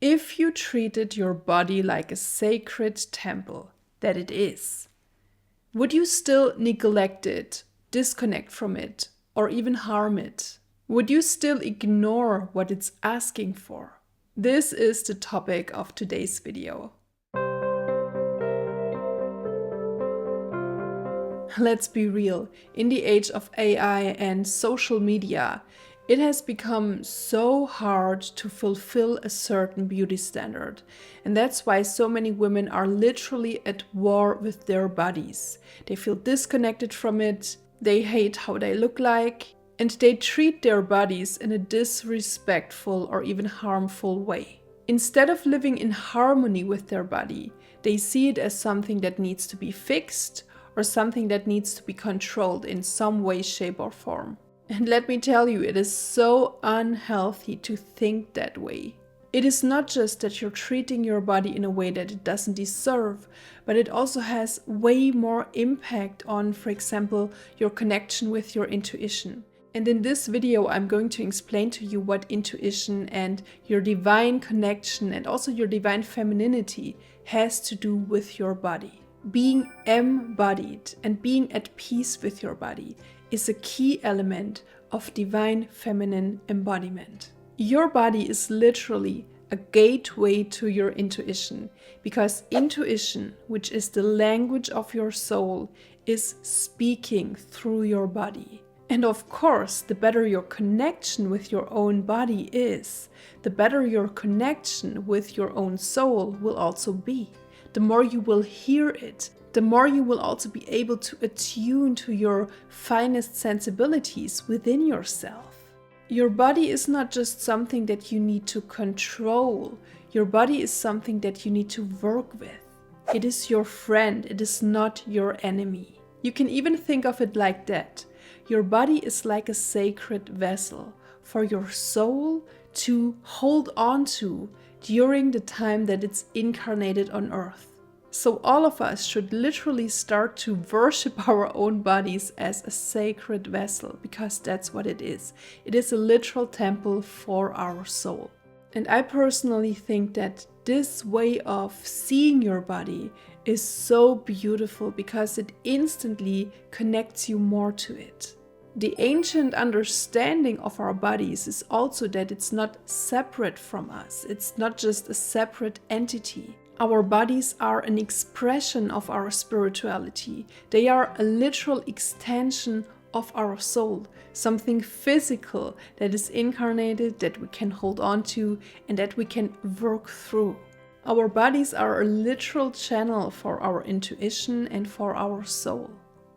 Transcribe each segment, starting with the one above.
If you treated your body like a sacred temple that it is, would you still neglect it, disconnect from it, or even harm it? Would you still ignore what it's asking for? This is the topic of today's video. Let's be real, in the age of AI and social media, it has become so hard to fulfill a certain beauty standard. And that's why so many women are literally at war with their bodies. They feel disconnected from it, they hate how they look like, and they treat their bodies in a disrespectful or even harmful way. Instead of living in harmony with their body, they see it as something that needs to be fixed or something that needs to be controlled in some way, shape, or form. And let me tell you, it is so unhealthy to think that way. It is not just that you're treating your body in a way that it doesn't deserve, but it also has way more impact on, for example, your connection with your intuition. And in this video, I'm going to explain to you what intuition and your divine connection and also your divine femininity has to do with your body. Being embodied and being at peace with your body is a key element of divine feminine embodiment. Your body is literally a gateway to your intuition, because intuition, which is the language of your soul, is speaking through your body. And of course, the better your connection with your own body is, the better your connection with your own soul will also be. The more you will hear it, the more you will also be able to attune to your finest sensibilities within yourself. Your body is not just something that you need to control. Your body is something that you need to work with. It is your friend, it is not your enemy. You can even think of it like that. Your body is like a sacred vessel for your soul to hold on to during the time that it's incarnated on earth. So all of us should literally start to worship our own bodies as a sacred vessel, because that's what it is. It is a literal temple for our soul. And I personally think that this way of seeing your body is so beautiful because it instantly connects you more to it. The ancient understanding of our bodies is also that it's not separate from us. It's not just a separate entity. Our bodies are an expression of our spirituality. They are a literal extension of our soul, something physical that is incarnated, that we can hold on to, and that we can work through. Our bodies are a literal channel for our intuition and for our soul.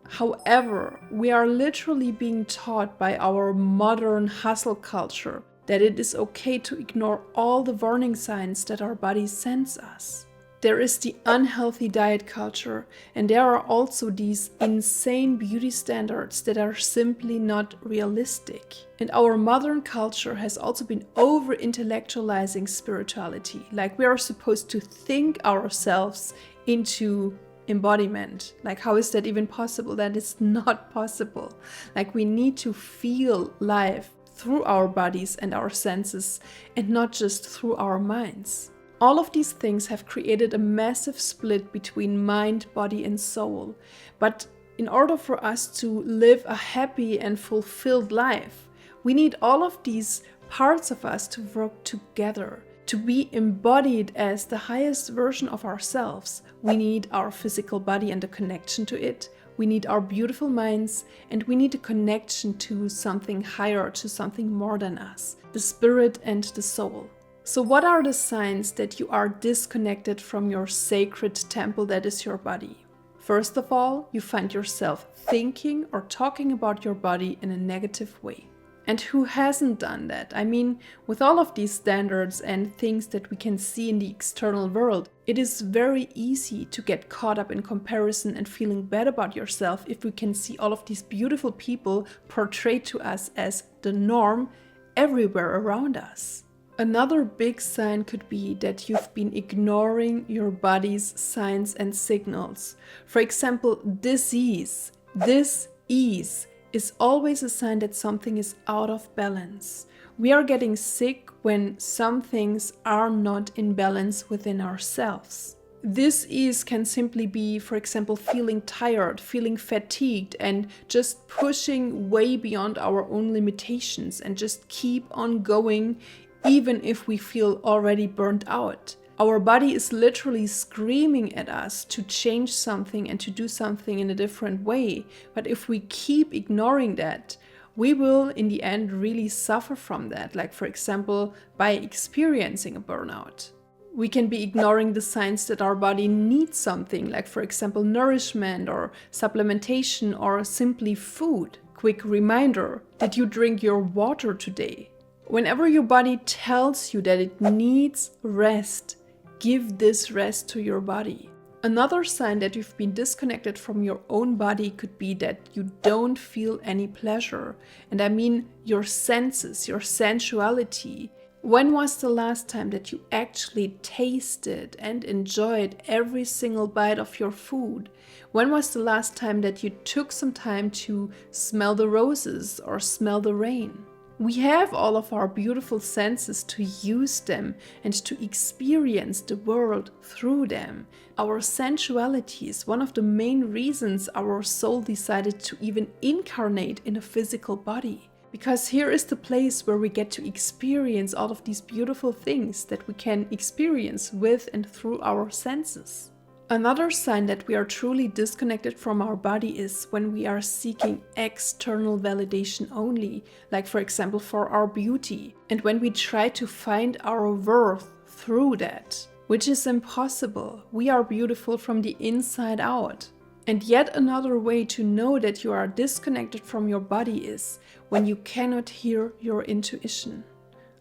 However, we are literally being taught by our modern hustle culture that it is okay to ignore all the warning signs that our body sends us. There is the unhealthy diet culture, and there are also these insane beauty standards that are simply not realistic. And our modern culture has also been over-intellectualizing spirituality, like we are supposed to think ourselves into embodiment. Like, how is that even possible? That is not possible. Like, we need to feel life through our bodies and our senses, and not just through our minds. All of these things have created a massive split between mind, body, and soul. But in order for us to live a happy and fulfilled life, we need all of these parts of us to work together. To be embodied as the highest version of ourselves, we need our physical body and a connection to it. We need our beautiful minds, and we need a connection to something higher, to something more than us, the spirit and the soul. So what are the signs that you are disconnected from your sacred temple that is your body? First of all, you find yourself thinking or talking about your body in a negative way. And who hasn't done that? I mean, with all of these standards and things that we can see in the external world, it is very easy to get caught up in comparison and feeling bad about yourself if we can see all of these beautiful people portrayed to us as the norm everywhere around us. Another big sign could be that you've been ignoring your body's signs and signals. For example, disease, dis-ease is always a sign that something is out of balance. We are getting sick when some things are not in balance within ourselves. This ease can simply be, for example, feeling tired, feeling fatigued, and just pushing way beyond our own limitations and just keep on going even if we feel already burnt out. Our body is literally screaming at us to change something and to do something in a different way. But if we keep ignoring that, we will in the end really suffer from that, like for example, by experiencing a burnout. We can be ignoring the signs that our body needs something, like for example, nourishment or supplementation or simply food. Quick reminder, did you drink your water today? Whenever your body tells you that it needs rest, give this rest to your body. Another sign that you've been disconnected from your own body could be that you don't feel any pleasure. And I mean your senses, your sensuality. When was the last time that you actually tasted and enjoyed every single bite of your food? When was the last time that you took some time to smell the roses or smell the rain? We have all of our beautiful senses to use them and to experience the world through them. Our sensuality is one of the main reasons our soul decided to even incarnate in a physical body. Because here is the place where we get to experience all of these beautiful things that we can experience with and through our senses. Another sign that we are truly disconnected from our body is when we are seeking external validation only, like for example for our beauty, and when we try to find our worth through that, which is impossible. We are beautiful from the inside out. And yet another way to know that you are disconnected from your body is when you cannot hear your intuition.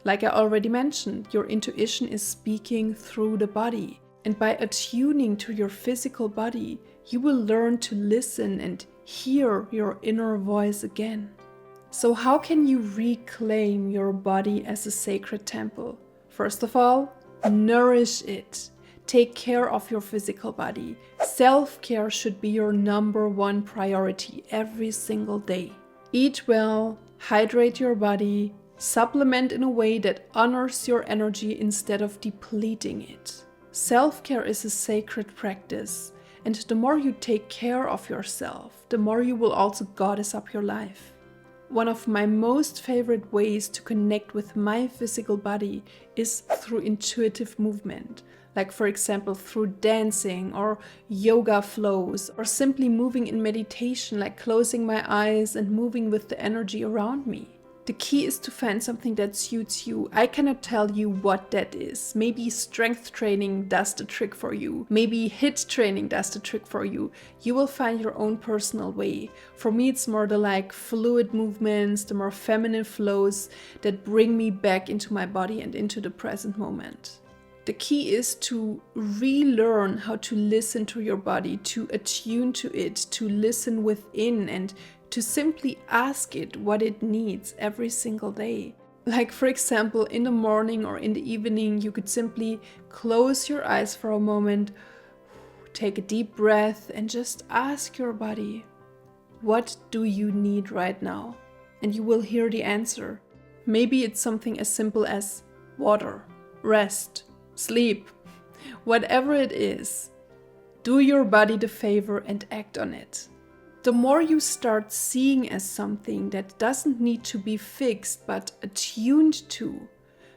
Like I already mentioned, your intuition is speaking through the body. And by attuning to your physical body, you will learn to listen and hear your inner voice again. So how can you reclaim your body as a sacred temple? First of all, nourish it. Take care of your physical body. Self-care should be your number one priority every single day. Eat well, hydrate your body, supplement in a way that honors your energy instead of depleting it. Self-care is a sacred practice, and the more you take care of yourself, the more you will also goddess up your life. One of my most favorite ways to connect with my physical body is through intuitive movement, like for example through dancing or yoga flows, or simply moving in meditation, like closing my eyes and moving with the energy around me. The key is to find something that suits you. I cannot tell you what that is. Maybe strength training does the trick for you. Maybe HIIT training does the trick for you. You will find your own personal way. For me, it's more the fluid movements, the more feminine flows that bring me back into my body and into the present moment. The key is to relearn how to listen to your body, to attune to it, to listen within, and to simply ask it what it needs every single day. Like for example, in the morning or in the evening, you could simply close your eyes for a moment, take a deep breath, and just ask your body, what do you need right now? And you will hear the answer. Maybe it's something as simple as water, rest, sleep, whatever it is. Do your body the favor and act on it. The more you start seeing as something that doesn't need to be fixed but attuned to,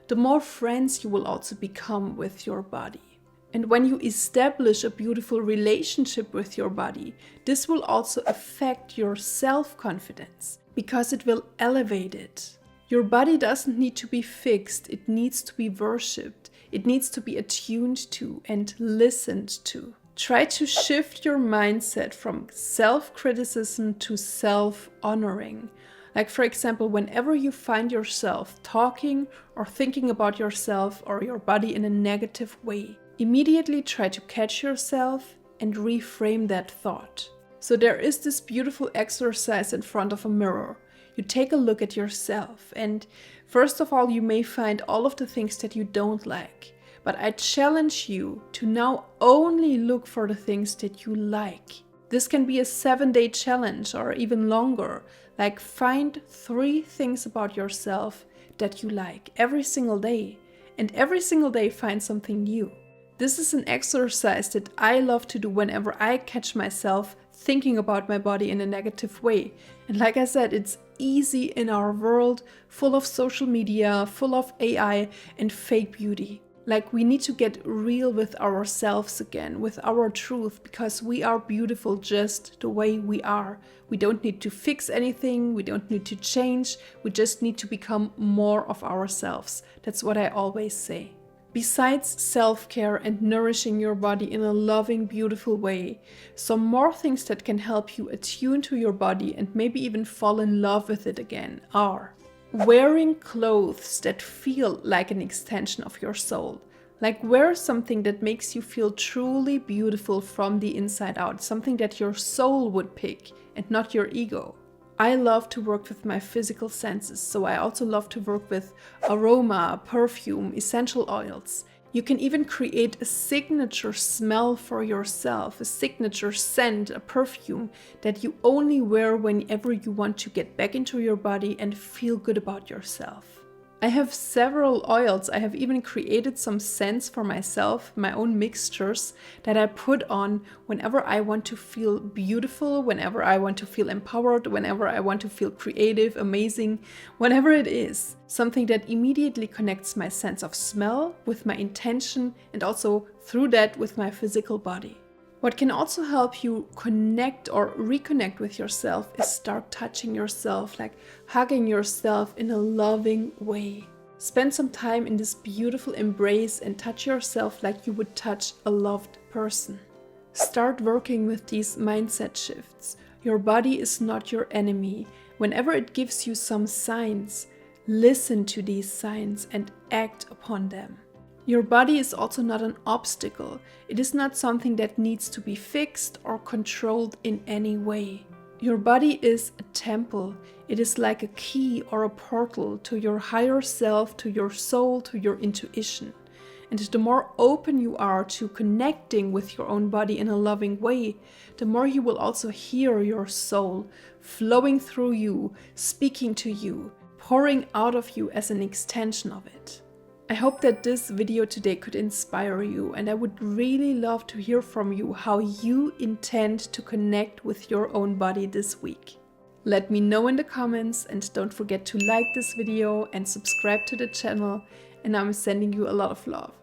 the more friends you will also become with your body. And when you establish a beautiful relationship with your body, this will also affect your self-confidence because it will elevate it. Your body doesn't need to be fixed, it needs to be worshipped, it needs to be attuned to and listened to. Try to shift your mindset from self-criticism to self-honoring. Like for example, whenever you find yourself talking or thinking about yourself or your body in a negative way, immediately try to catch yourself and reframe that thought. So there is this beautiful exercise in front of a mirror. You take a look at yourself, and first of all, you may find all of the things that you don't like. But I challenge you to now only look for the things that you like. This can be a 7-day challenge or even longer. Like find 3 things about yourself that you like every single day, and every single day find something new. This is an exercise that I love to do whenever I catch myself thinking about my body in a negative way. And like I said, it's easy in our world full of social media, full of AI and fake beauty. Like, we need to get real with ourselves again, with our truth, because we are beautiful just the way we are. We don't need to fix anything, we don't need to change, we just need to become more of ourselves. That's what I always say. Besides self-care and nourishing your body in a loving, beautiful way, some more things that can help you attune to your body and maybe even fall in love with it again are wearing clothes that feel like an extension of your soul. Like, wear something that makes you feel truly beautiful from the inside out, something that your soul would pick and not your ego. I love to work with my physical senses, so I also love to work with aroma, perfume, essential oils. You can even create a signature smell for yourself, a signature scent, a perfume that you only wear whenever you want to get back into your body and feel good about yourself. I have several oils. I have even created some scents for myself, my own mixtures that I put on whenever I want to feel beautiful, whenever I want to feel empowered, whenever I want to feel creative, amazing, whatever it is. Something that immediately connects my sense of smell with my intention and also through that with my physical body. What can also help you connect or reconnect with yourself is start touching yourself, like hugging yourself in a loving way. Spend some time in this beautiful embrace and touch yourself like you would touch a loved person. Start working with these mindset shifts. Your body is not your enemy. Whenever it gives you some signs, listen to these signs and act upon them. Your body is also not an obstacle. It is not something that needs to be fixed or controlled in any way. Your body is a temple. It is like a key or a portal to your higher self, to your soul, to your intuition. And the more open you are to connecting with your own body in a loving way, the more you will also hear your soul flowing through you, speaking to you, pouring out of you as an extension of it. I hope that this video today could inspire you, and I would really love to hear from you how you intend to connect with your own body this week. Let me know in the comments, and don't forget to like this video and subscribe to the channel, and I'm sending you a lot of love.